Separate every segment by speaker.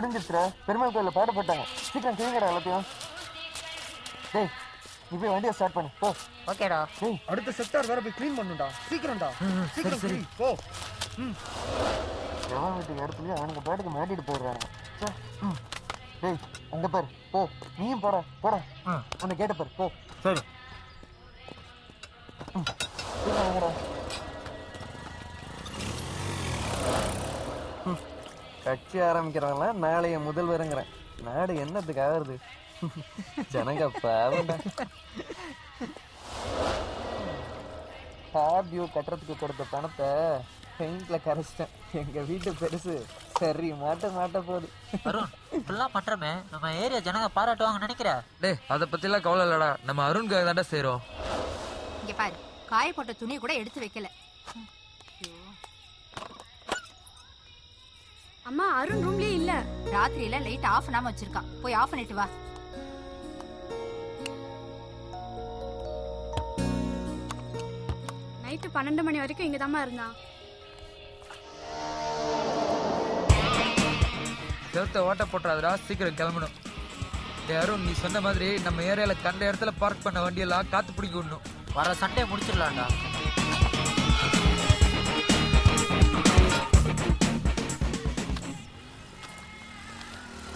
Speaker 1: விடுஞ்சிருச்சுடா. பெருமாள் கோயில பாட போட்டாங்க. சீக்கிரம் கிளீங்கடா எல்லாத்தையும். டேய் நீ போய் வண்டியை ஸ்டார்ட் பண்ணு போ.
Speaker 2: ஓகேடா.
Speaker 1: டேய் அடுத்த செக்டார் வேற போய் க்ளீன் பண்ணுடா. சீக்கிரம்டா. சீக்கிரம் சரி போ. எவன் வீட்டுக்கு இடத்துலயே அவனுக்கு பாட்டுக்கு மாட்டிட்டு போயிடுறாங்க. டேய் அங்க பாரு போ. நீயும் போடா போடா. உன்னை கேட்ட பாரு போ. சரி கட்சி ஆரம்பிக்கிறாங்களா நாளைய முதல்வருங்கிறேன். நாடு என்னத்துக்கு ஆகுறது? ஜனங்க பாவண்டா. ஹார்டியூ கட்டுறதுக்கு கொடுத்த பணத்தை பெயிண்ட்ல கரைச்சிட்டேன். எங்க வீட்டு பெருசு சரி மாட்ட போகுது.
Speaker 2: அருண் இப்பெல்லாம் பண்றமே நம்ம ஏரியா ஜனங்க பாராட்டுவாங்க நினைக்கிற?
Speaker 3: டேய் அதை பத்திலாம் கவலை இல்லடா. நம்ம அருண்காக தாண்டா செய்றோம்.
Speaker 4: இங்க பாரு காய போட்ட துணி கூட எடுத்து வைக்கல.
Speaker 5: அம்மா அருண் ரூம்லயே இல்ல.
Speaker 4: ராத்திரியில லைட் ஆஃப் பண்ணாம வச்சிருக்கான். போய் ஆஃப் பண்ணிட்டு வா.
Speaker 5: நைட்டு 12 மணி வரைக்கும் இங்க தாம்மா இருந்தான்.
Speaker 3: சேர்த்த ஓட்ட போட்டுறாதடா. சீக்கிரம் கிளம்பணும். டே அருண் நீ சொன்ன மாதிரி நம்ம ஏரியால கண்ட இடத்துல பார்க் பண்ண வண்டியெல்லாம் காத்து பிடிக்க விடணும்.
Speaker 2: வர சண்டே முடிச்சிடலாம்டா.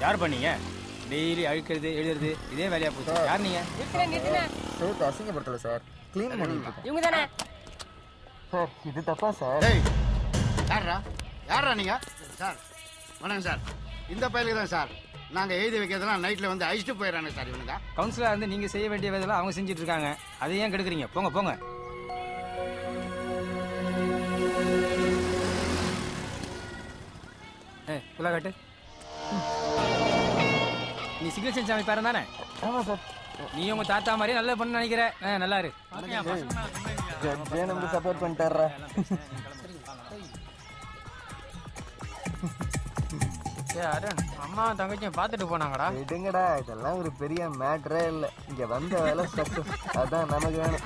Speaker 6: யார் பண்ணீங்க? டெய்லி அழுக்கிறது எழுதுறது இதே வேலையா போச்சு. யார் நீங்க?
Speaker 1: சேர்த்து அசிங்கப்படுத்தல சார். க்ளீன் பண்ணிட்டு
Speaker 5: இவங்க தானே
Speaker 1: சார். இது தப்பா சார்?
Speaker 7: யாரா நீங்க? சார் வணக்கம் சார். இந்த பயிலுக்கு தான் சார் நாங்க எழுதி வைக்கிறதெல்லாம் நைட்ல வந்து அழிச்சிட்டு போயிடறாங்க சார் இவனுங்க.
Speaker 6: கவுன்சிலர் வந்து நீங்க செய்ய வேண்டிய வேலையெல்லாம் அவங்க செஞ்சுட்டு இருக்காங்க. அதை ஏன் கெடுக்குறீங்க? போங்க போங்க. புள்ள காட்டு. நீ சிக்னேச்சர் சாமி பேரன் தானே?
Speaker 1: ஆமா சார்.
Speaker 6: நீ உங்க தாத்தா மாதிரி நல்லா பண்ணு நினைக்கிற. நல்லா இரு.
Speaker 1: ஜட்ஜே நமக்கு சப்போர்ட் பண்ணிட்டாரா?
Speaker 6: அருண் அம்மா தங்கச்சியும் பார்த்துட்டு போனாங்கடா.
Speaker 1: விடுங்கடா இதெல்லாம் ஒரு பெரிய மேட்டரே இல்லை. இங்க வந்த வேலை சக்சஸ். அதான் நமக்கு வேணும்.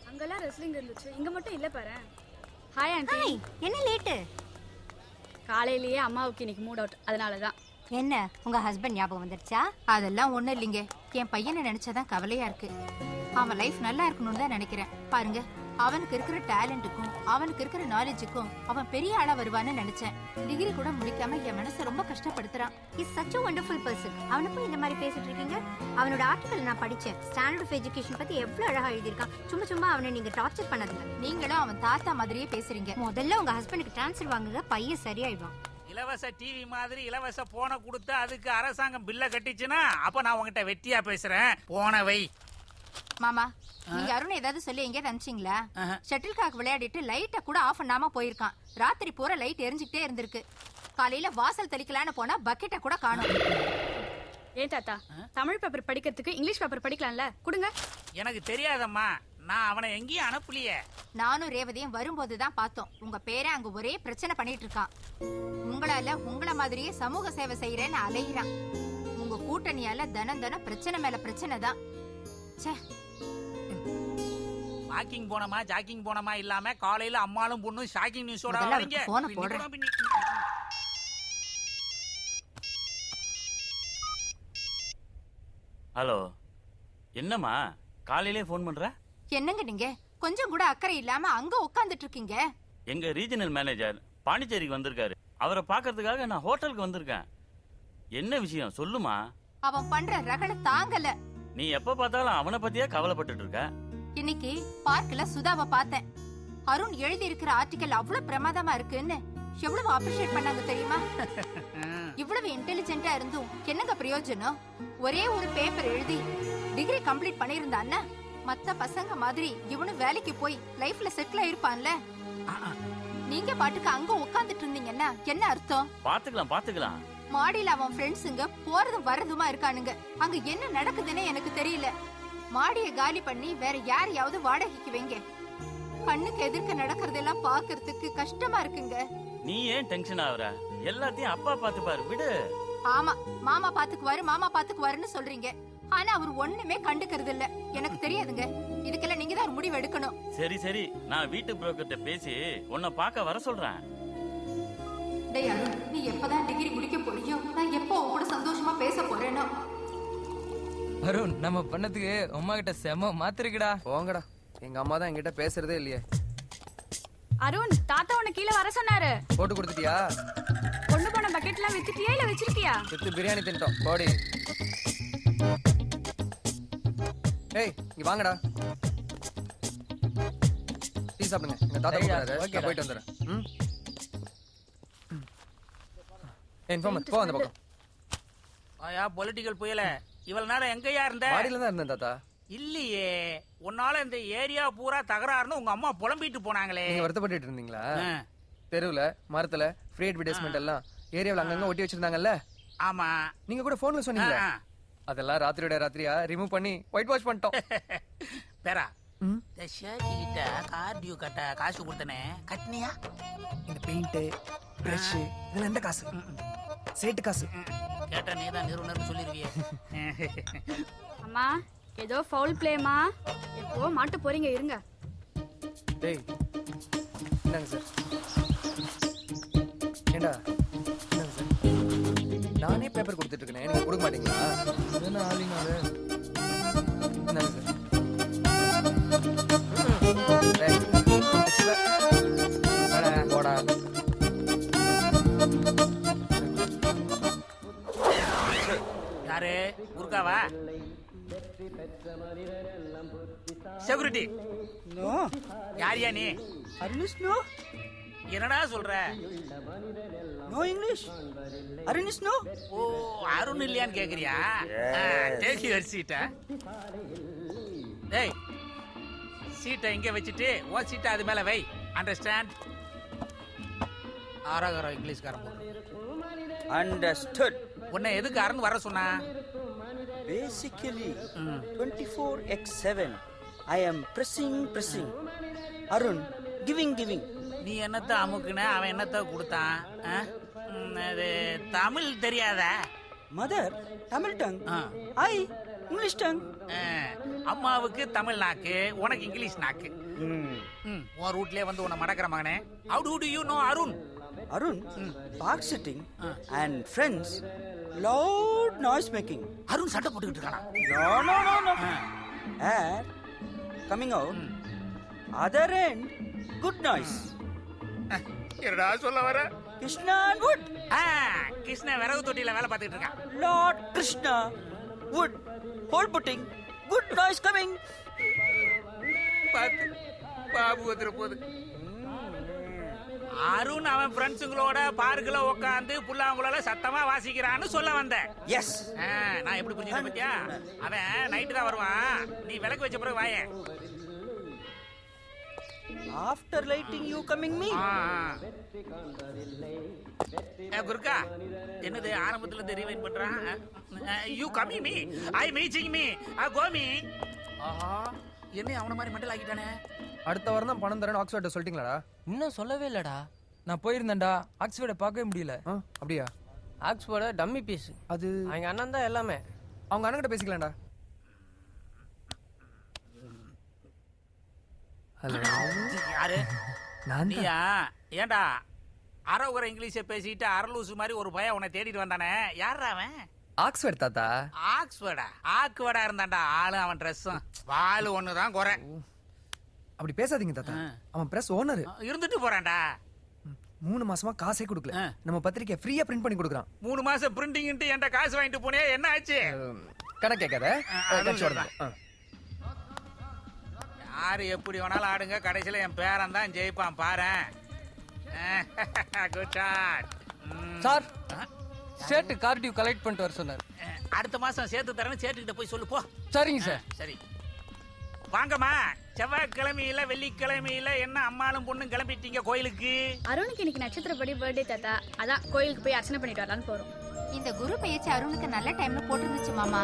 Speaker 5: அங்கெல்லாம் ரெஸ்லிங் இருந்துச்சு, இங்க மட்டும் இல்ல பாரு. Hi aunty.
Speaker 4: என்ன லேட்டு?
Speaker 5: காலையிலேயே அம்மாவுக்கு இன்னைக்கு மூட் அவுட், அதனாலதான்.
Speaker 4: என்ன உங்க ஹஸ்பண்ட் ஞாபகம் வந்துருச்சா? அதெல்லாம் ஒண்ணும் இல்லைங்க. என் பையனை நினைச்சாதான் கவலையா இருக்கு. அவன் லைஃப் நல்லா இருக்கணும்னு தான் நினைக்கிறேன். பாருங்க அவனுக்கு இருக்கிற டேலண்ட்டுக்கும் அவனுக்கு இருக்கிற நாலேஜுக்கும் அவன் பெரிய ஆளா வருவான்னு நினைச்சேன். டிகிரி கூட முடிக்காம என் மனசை ரொம்ப கஷ்டப்படுத்துறான்.
Speaker 8: Is such a wonderful person. அவனை போய் இந்த மாதிரி பேசிட்டு இருக்கீங்க? அவனோட ஆர்டிகல் நான் படிச்சேன். ஸ்டாண்டர்ட் ஆஃப் எஜுகேஷன் பத்தி எவ்வளவு அழகா எழுதியிருக்கான். சும்மா அவனை நீங்க டார்ச்சர் பண்ணாதீங்க.
Speaker 4: நீங்களும் அவன் தாத்தா மாதிரியே பேசுறீங்க.
Speaker 8: முதல்ல உங்க ஹஸ்பண்டுக்கு ட்ரான்ஸ்ஃபர் வாங்குங்க, பையன் சரியாயிடுவான்.
Speaker 9: இலவச டிவி மாதிரி இலவச போனை கொடுத்து அதுக்கு அரசாங்கம் பில்ல கட்டிச்சுன்னா அப்ப நான் உங்ககிட்ட வெட்டியா பேசுறேன். போன வை.
Speaker 4: மாமா நீங்க அருண் ஏதாவது சொல்லி எங்கேயாவது அனுப்பிச்சிங்களா? ஷட்டில் காக் விளையாடிட்டு லைட்ட கூட ஆஃப் பண்ணாம போயிருக்கான். ராத்திரி பூரா லைட் எரிஞ்சுக்கிட்டே இருந்திருக்கு. காலையில வாசல் தெளிக்கலான்னு போனா பக்கெட்ட கூட காணோம்.
Speaker 5: ஏன் தாத்தா தமிழ் பேப்பர் படிக்கிறதுக்கு இங்கிலீஷ் பேப்பர் படிக்கலாம்ல? கொடுங்க.
Speaker 9: எனக்கு தெரியாதம்மா, நான் அவனை எங்கேயும் அனுப்பலையே.
Speaker 4: நானும் ரேவதியும் வரும்போதுதான் பார்த்தோம். உங்க பேரை அங்க ஒரே பிரச்சனை பண்ணிட்டு இருக்கான். உங்களால உங்கள மாதிரியே சமூக சேவை செய்யறேன்னு அலைகிறான். உங்க கூட்டணியால தினம் பிரச்சனை மேல பிரச்சனை தான்.
Speaker 9: வாக்கிங் போனமா ஜாக்கிங் போனமா இல்லாம காலையில அம்மாளும் பொண்ணும் ஷாக்கிங் நியூஸோட வரீங்க.
Speaker 10: ஹலோ என்னம்மா காலையிலே போன் பண்ற?
Speaker 4: என்னங்க நீங்க கொஞ்சம் கூட அக்கறை இல்லாம அங்க உட்கார்ந்துட்டு இருக்கீங்க.
Speaker 10: எங்க ரீஜனல் மேனேஜர் பாண்டிச்சேரிக்கு வந்திருக்காரு. அவரை பாக்கிறதுக்காக நான் ஹோட்டலுக்கு வந்திருக்கேன். என்ன விஷயம் சொல்லுமா?
Speaker 4: அவன் பண்ற ரகளை தாங்கல.
Speaker 10: நீ எப்ப பார்த்தாலும் அவனை பத்தியே கவலைப்பட்டு இருக்க.
Speaker 4: இன்னைக்கு பார்க்ல சுதாவை பார்த்தேன். அருண் எழுதி இருக்கிற ஆர்டிகல் அவ்வளவு பிரமாதமா இருக்குன்னு எவ்வளவு அப்ரிஷியேட் பண்ணாங்க தெரியுமா? இவ்வளவு இன்டெலிஜென்ட்டா இருந்தும் என்னங்க பிரயோஜனம்? ஒரே ஒரு பேப்பர் எழுதி டிகிரி கம்ப்ளீட் பண்ணிருந்தான்னா மத்த பசங்க மாதிரி இவனும் வேலைக்கு போய் லைஃப்ல செட்டில் ஆயிருப்பான்ல. நீங்க பாட்டுக்கு அங்க உட்கார்ந்துட்டு இருந்தீங்கன்னா என்ன அர்த்தம்?
Speaker 10: பாத்துக்கலாம்.
Speaker 4: மாடியில அவன் ஃப்ரெண்ட்ஸுங்க போறதும் வர்றதுமா இருக்கானுங்க. அங்க என்ன நடக்குதுன்னு எனக்கு தெரியல. மாடியை காலி பண்ணி வேற யாரையாவது வாடகைக்கு வைங்க. கண்ணுக்கு எதிர்க்க நடக்கிறதெல்லாம் பாக்குறதுக்கு கஷ்டமா இருக்குங்க.
Speaker 10: நீ ஏன் டென்ஷன் ஆகுற? எல்லாத்தையும் அப்பா பாத்துப்பாரு, விடு.
Speaker 4: ஆமா மாமா பாத்துக்குவாருன்னு சொல்றீங்க. ஆனா அவர் ஒண்ணுமே கண்டுக்கிறது இல்ல. எனக்கு தெரியாதுங்க. இதுக்கெல்லாம் நீங்க தான் ஒரு முடிவு எடுக்கணும்.
Speaker 10: சரி நான் வீட்டு புரோக்கர்ட்ட பேசி உன்னை பார்க்க வர சொல்றேன்.
Speaker 4: டேய் அருண், நீ எப்பதான் டிகிரி முடிக்க போறியோ, நான் எப்போ உன் கூட சந்தோஷமா பேச போறேனோ.
Speaker 3: அருண், நம்ம பண்ணதுக்கு அம்மா கிட்ட செம மாத்திருக்குடா.
Speaker 11: போங்கடா, எங்க அம்மா தான் என்கிட்ட பேசுறதே இல்லையே.
Speaker 5: அருண், தாத்தா உன்னை கீழே வர சொன்னாரு.
Speaker 11: போட்டு கொடுத்துட்டியா?
Speaker 5: கொண்டு போன பக்கெட்லாம் வித்துட்டியா இல்ல வச்சிருக்கியா?
Speaker 11: வித்து பிரியாணி தின்ட்டோம். போடி. ஏய், இங்க வாங்கடா. டீ சாப்பிடுங்க. எங்க தாத்தா கூப்பிடுறாரு. நான் போயிட்டு வந்துடுறேன். இன்ஃபார்மர் போ அந்த பக்கம்.
Speaker 9: ஆயா பொலிட்டிக்கல் புயல இவ்வளவு நேரம் எங்கயா இருந்த?
Speaker 11: மாடியில தான் இருந்தேன் தாத்தா.
Speaker 9: இல்லையே, உன்னால இந்த ஏரியா பூரா தகராறுன்னு உங்க அம்மா புலம்பிட்டு போனாங்களே.
Speaker 11: நீங்க வருத்தப்பட்டு இருந்தீங்களா? தெருவுல மரத்துல ஃப்ரீ அட்வர்டைஸ்மெண்ட் எல்லாம் ஏரியாவுல அங்கங்க ஒட்டி வச்சிருந்தாங்கல்ல.
Speaker 9: ஆமா,
Speaker 11: நீங்க கூட போன்ல சொன்னீங்களா? அதெல்லாம் ராத்திரியோட ராத்திரியா ரிமூவ் பண்ணி ஒயிட் வாஷ் பண்ணிட்டோம்.
Speaker 9: பேரா, இந்த ஷர்ட் கிட்ட கார்டியோ கட்ட காசு கொடுத்தனே, கட்னியா?
Speaker 11: இந்த பெயிண்ட் பிரஷ் இதெல்லாம் எந்த காசு? சேட்டு காசு.
Speaker 9: கேட்டா நீ தான் நிறுவனர்னு சொல்லிருவியே.
Speaker 5: அம்மா, ஏதோ ஃபவுல் பிளேமா. எப்போ மாட்டு போறீங்க, இருங்க.
Speaker 11: டேய், இந்தாங்க சார். ஏண்டா, இந்தாங்க சார். நானே பேப்பர் கொடுத்துட்டு இருக்கேன், நீங்க கொடுக்க மாட்டீங்களா? என்ன ஆளினால? இந்தாங்க சார். டேய், போடா.
Speaker 9: யாரு குறுக்காவா? செக்யூரிட்டி. யாரியா நீ?
Speaker 12: அருணிஷ் நோ.
Speaker 9: என்னடா சொல்ற?
Speaker 12: No English. அருணிஷ் நோ.
Speaker 9: ஓ, அருண் இல்லையான்னு கேக்குறியா? டேக் யுவர் சீட்டா. டேய், சீட்டை இங்க வச்சுட்டு உன் சீட்டை அது மேல வை. அண்டர்ஸ்டாண்ட்? ஆறாகரா இங்கிலீஷ்காரன்.
Speaker 12: அண்டர்ஸ்டுட்.
Speaker 9: உன்னை எதுக்கு அருண் வர சொன்னா?
Speaker 12: Basically, 24x7, I am pressing. Arun, giving.
Speaker 9: நீ என்னத்த அமுக்குன, அவன் என்னத்த கொடுத்தான்? அது தமிழ் தெரியாதா?
Speaker 12: Mother, Tamil tongue. I, English tongue.
Speaker 9: அம்மாவுக்கு தமிழ் நாக்கு, உனக்கு இங்கிலீஷ் நாக்கு. உன் ரூட்லயே வந்து உன்னை மடக்கிற மகனே. How do you know Arun?
Speaker 12: Arun, park sitting and friends, loud noise making.
Speaker 9: Arun சட்டை போட்டுக்கிட்டு இருக்கானா?
Speaker 12: No. Air coming out. Other end, good noise.
Speaker 9: என்னடா சொல்ல வர?
Speaker 12: Krishna and wood.
Speaker 9: கிருஷ்ண விறகு தொட்டியில வேலை பார்த்துட்டு இருக்கான்.
Speaker 12: Lord Krishna, wood, hole putting, good noise coming.
Speaker 9: பார்த்து பாபு வந்துற போது. அருண் அவன் ஃப்ரெண்ட்ஸுங்களோட பார்க்ல உட்காந்து புல்லாங்குழல சத்தமா வாசிக்கிறான்னு சொல்ல வந்தேன்.
Speaker 12: எஸ்.
Speaker 9: நான் எப்படி புரிஞ்சுக்கிட்டேன் பத்தியா? அவன் நைட்டு தான் வருவான், நீ விளக்கு வச்ச பிறகு வாயே.
Speaker 12: After lighting you coming me.
Speaker 9: குருக்கா, என்னது ஆரம்பத்துல இருந்து ரிவைண்ட் பண்றான்? You coming me, I meeting me, go me. ஆஹா, என்ன அவன மாதிரி மெண்டல் ஆக்கிட்டானே.
Speaker 11: அடுத்த வாரம் தான் பணம் தரேன்னு ஆக்ஸ்ஃபோர்ட்ட சொல்லிட்டீங்களாடா?
Speaker 3: இன்னும் சொல்லவே இல்லடா. நான் போயிருந்தேன்டா, ஆக்ஸ்ஃபோர்டை பார்க்கவே முடியல.
Speaker 11: அப்படியா?
Speaker 13: ஆக்ஸ்போர்ட டம்மி பீஸ்.
Speaker 11: அது
Speaker 13: அவங்க அண்ணன் தான் எல்லாமே.
Speaker 11: அவங்க அண்ணன் கிட்ட பேசிக்கலாம்டா. ஹலோ,
Speaker 9: யாரு?
Speaker 11: நான்
Speaker 9: நீயா? ஏண்டா அறகுறை இங்கிலீஷை பேசிட்டு அரலூசு மாதிரி ஒரு பையன் உன்னை தேடிட்டு வந்தானே, யாரா அவன்?
Speaker 11: ஆக்ஸ்ஃபோர்ட் தாத்தா.
Speaker 9: ஆக்ஸ்போர்டா? ஆக்வர்டா இருந்தான்டா ஆளு, அவன் ட்ரெஸ்ஸும் வாலு ஒண்ணுதான் குறை.
Speaker 11: அப்படி பேசாதீங்க தாத்தா, அவன் பிரஸ் ஓனர்.
Speaker 9: இருந்துட்டு போறான்டா.
Speaker 11: 3 மாசமா காசே கொடுக்கல. நம்ம பத்திரிக்கை ஃப்ரீயா பிரிண்ட் பண்ணி கொடுக்குறான்.
Speaker 9: 3 மாசம் பிரிண்டிங் என்கிட்ட காசு வாங்கிட்டு போனே, என்ன ஆச்சு?
Speaker 11: கணக்கு கேட்காத.
Speaker 9: யாரு எப்படி வேணாலும் ஆடுங்க, கடைசியில என் பேரன் தான் ஜெயிப்பான் பாரு. Good shot.
Speaker 13: சார், சேட்டு கார்டியூ கலெக்ட் பண்ணிட்டு வர சொன்னார்.
Speaker 9: அடுத்த மாசம் சேர்த்து தரேன்னு சேட்டுக்கிட்ட போய் சொல்லு போ.
Speaker 13: சரிங்க சார்.
Speaker 9: சரி வாங்கம்மா. செவ்வாய்க்கிழமையில வெள்ளிக்கிழமையில என்ன அம்மாளும் பொண்ணும் கிளம்பிட்டீங்க கோயிலுக்கு?
Speaker 5: அருணுக்கு இன்னைக்கு நட்சத்திரப்படி பர்த்டே தாத்தா, அதான் கோயிலுக்கு போய் அர்ச்சனை பண்ணிட்டு வரலான்னு போறோம்.
Speaker 4: இந்த குரு பெயர்ச்சி அருணுக்கு நல்ல டைம்ல போட்டுருந்துச்சு மாமா.